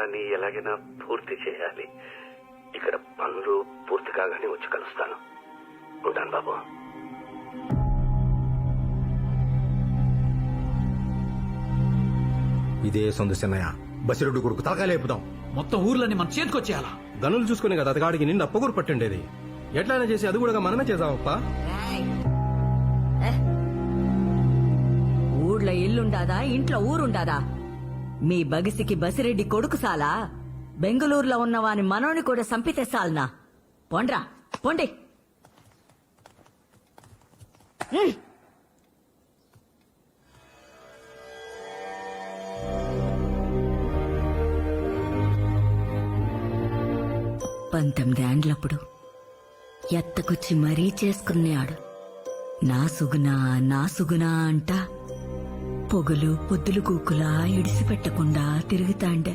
దాన్ని ఎలాగైనా పూర్తి చేయాలి. ఇక్కడ పనులు పూర్తి కాగానే వచ్చి కలుస్తాను. ఉంటాను బాబు. ఇదే సొంత చిన్నయ్య బసిరెడ్డి కొడుకు తలకాయలేపుదాం. మొత్తం ఊర్లన్నీ మన చేతికొచ్చేయాలా? గనులు చూసుకునే కదా అతగాడికి నిన్న పొగురు పట్టిండేది. ఎట్లయినా చేసి అది కూడా మనమే చేద్దామప్పా. ఊర్లో ఇల్లుండాదా, ఇంట్లో ఊరుండాదా? మీ బగిసికి బసిరెడ్డి కొడుకు సాలా? బెంగళూరులో ఉన్నవాని మనోని కూడా సంపితే సాల్నా? పొండ్రా పొండి. పంతొమ్మిదేండ్లప్పుడు ఎత్తకొచ్చి మరీ చేసుకున్నాడు. నా సుగునా అంట పొగలు పొద్దులు కూకులా ఇడిసిపెట్టకుండా తిరుగుతాండే.